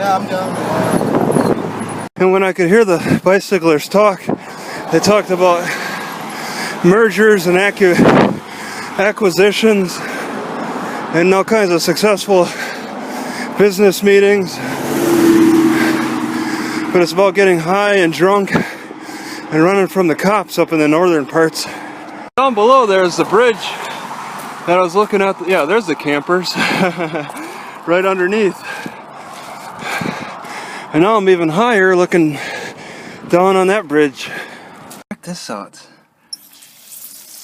Yeah, I'm done. And when I could hear the bicyclers talk, they talked about mergers and acquisitions and all kinds of successful business meetings. But it's about getting high and drunk and running from the cops up in the northern parts. Down below there's the bridge that I was looking at. Yeah, there's the campers right underneath. And now I'm even higher looking down on that bridge. Check this out.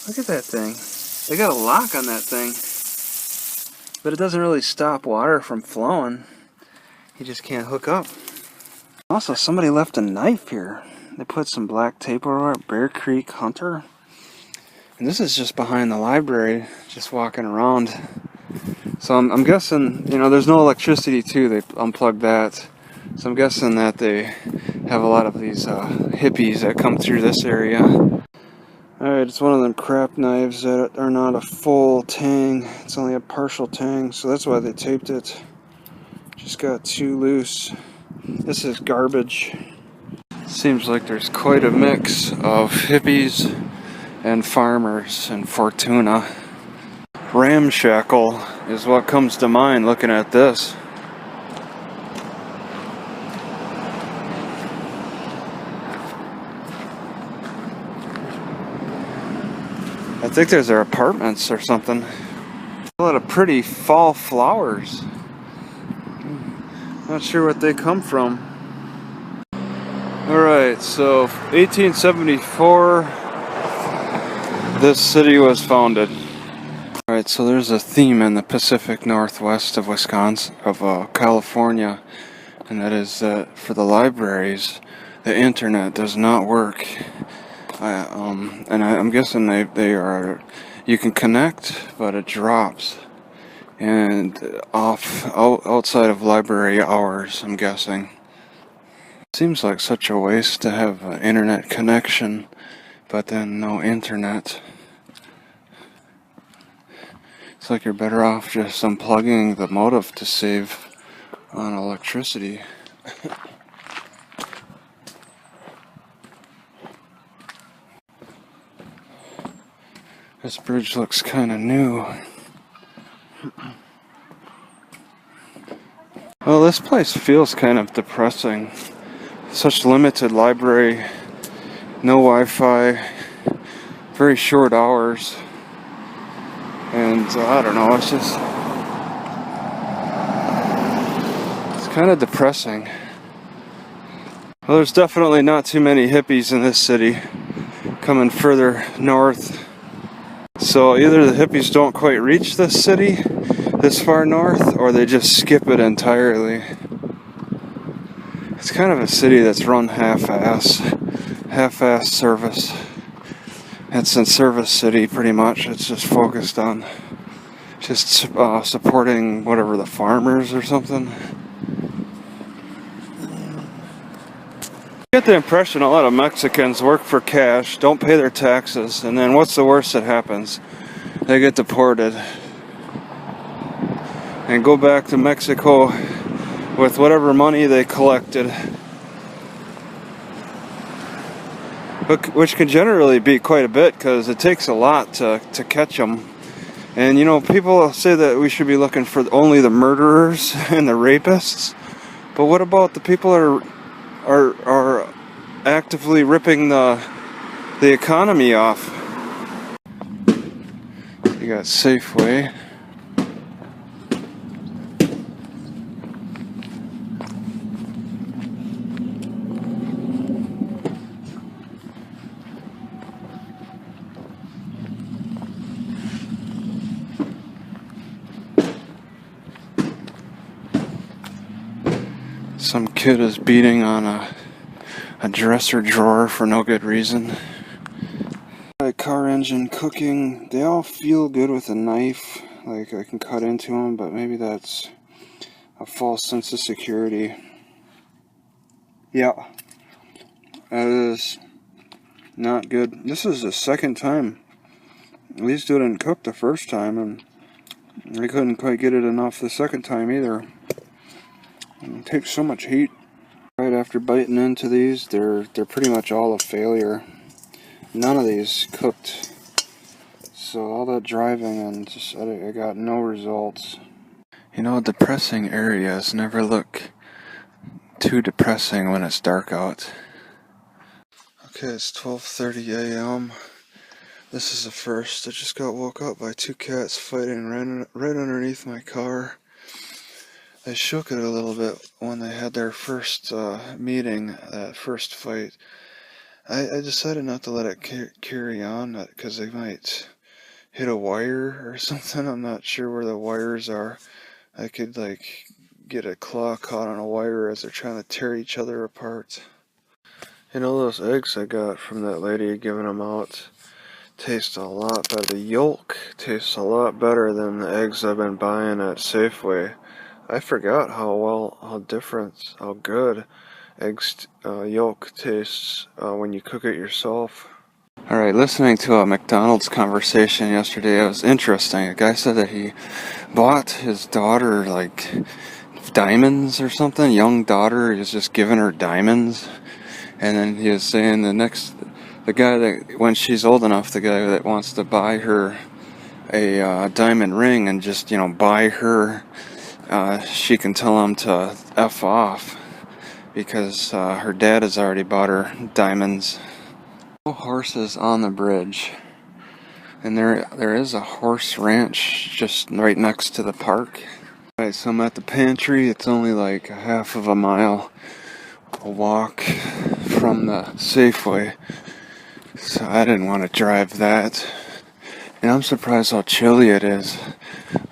Look at that thing. They got a lock on that thing. But it doesn't really stop water from flowing. You just can't hook up. Also, somebody left a knife here. They put some black tape over it. Bear Creek Hunter. And this is just behind the library, just walking around. So I'm guessing, you know, there's no electricity too. They unplugged that. So I'm guessing that they have a lot of these hippies that come through this area. Alright, it's one of them crap knives that are not a full tang. It's only a partial tang, so that's why they taped it. Just got too loose. This is garbage. Seems like there's quite a mix of hippies and farmers in Fortuna. Ramshackle is what comes to mind looking at this. I think those are apartments or something. A lot of pretty fall flowers. Not sure what they come from. Alright, so 1874 this city was founded. Alright, so there's a theme in the Pacific Northwest of Wisconsin, of California, and that is that for the libraries, the internet does not work. I'm guessing they are, you can connect, but it drops. And outside of library hours, I'm guessing. Seems like such a waste to have an internet connection, but then no internet. It's like you're better off just unplugging the modem to save on electricity. This bridge looks kind of new. Well, this place feels kind of depressing. Such limited library, no Wi-Fi, very short hours, and I don't know, it's kind of depressing. Well, there's definitely not too many hippies in this city, coming further north. So either the hippies don't quite reach this city this far north, or they just skip it entirely. It's kind of a city that's run half-ass service. It's a service city pretty much. It's just focused on just supporting whatever, the farmers or something. I get the impression a lot of Mexicans work for cash, don't pay their taxes, and then what's the worst that happens? They get deported and go back to Mexico with whatever money they collected, which can generally be quite a bit because it takes a lot to catch them. And you know, people say that we should be looking for only the murderers and the rapists, but what about the people that are actively ripping the economy off? You got Safeway. Some kid is beating on a dresser drawer for no good reason. Car engine cooking. They all feel good with a knife. Like I can cut into them, but maybe that's a false sense of security. Yeah. That is not good. This is the second time. These didn't cook the first time, and I couldn't quite get it enough the second time either. It takes so much heat. Right after biting into these, they're pretty much all a failure. None of these cooked. So all that driving and just I got no results. You know, depressing areas never look too depressing when it's dark out. Okay, it's 12:30 a.m. This is the first. I just got woke up by two cats fighting right underneath my car. They shook it a little bit when they had their first meeting, that first fight. I decided not to let it carry on because they might hit a wire or something. I'm not sure where the wires are. I could like get a claw caught on a wire as they're trying to tear each other apart. You know, those eggs I got from that lady giving them out taste a lot better. The yolk tastes a lot better than the eggs I've been buying at Safeway. I forgot how good eggs yolk tastes when you cook it yourself. Alright, listening to a McDonald's conversation yesterday, it was interesting. A guy said that he bought his daughter like diamonds or something, young daughter. He was just giving her diamonds. And then he was saying the guy that, when she's old enough, the guy that wants to buy her a diamond ring and just, buy her, she can tell him to F off because her dad has already bought her diamonds. Horses on the bridge, and there is a horse ranch just right next to the park. Alright, so I'm at the Pantry. It's only like a half of a mile walk from the Safeway, so I didn't want to drive that. And I'm surprised how chilly it is.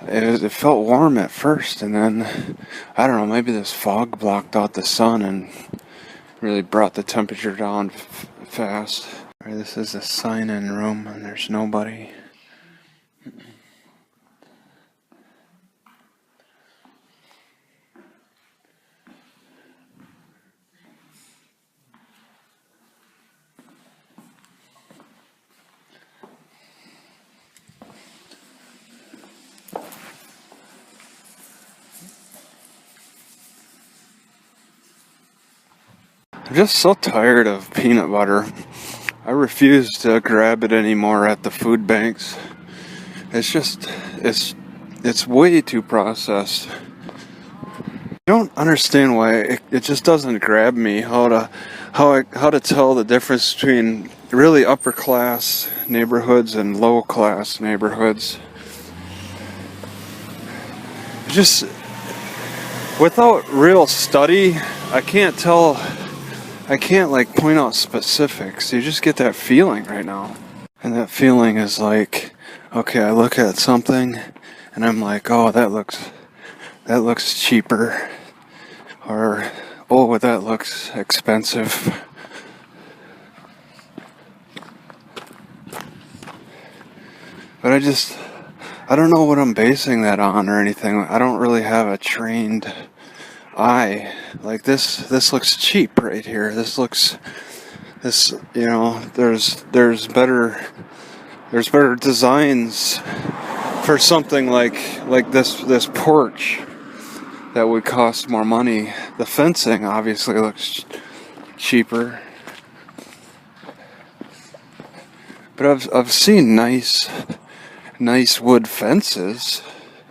It felt warm at first, and then I don't know, maybe this fog blocked out the sun and really brought the temperature down fast. Alright, this is a sign-in room and there's nobody. I'm just so tired of peanut butter. I refuse to grab it anymore at the food banks. It's way too processed. I don't understand why it just doesn't grab me how to tell the difference between really upper class neighborhoods and low class neighborhoods. Just without real study, I can't like point out specifics. You just get that feeling right now. And that feeling is like, okay, I look at something and I'm like, oh, that looks cheaper. Or, oh, that looks expensive. But I don't know what I'm basing that on or anything. I don't really have a trained eye. Like this looks cheap right here. There's better designs for something like this porch that would cost more money. The fencing obviously looks cheaper. But I've seen nice wood fences.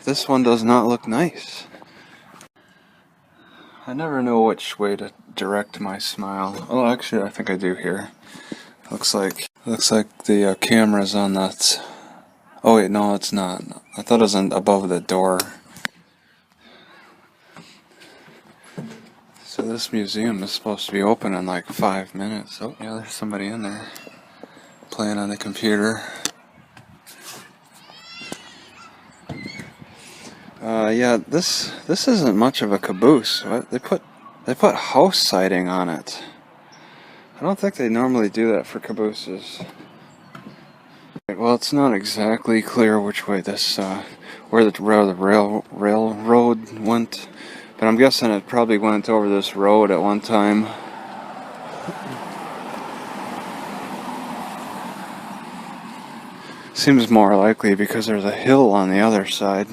This one does not look nice. I never know which way to direct my smile. Oh, actually, I think I do here. Looks like the camera's on that. Oh wait, no, it's not. I thought it was above the door. So this museum is supposed to be open in like 5 minutes. Oh yeah, there's somebody in there playing on the computer. Yeah, this isn't much of a caboose. What? They put house siding on it. I don't think they normally do that for cabooses. Well, it's not exactly clear which way this where the railroad went, but I'm guessing it probably went over this road at one time. Seems more likely because there's a hill on the other side.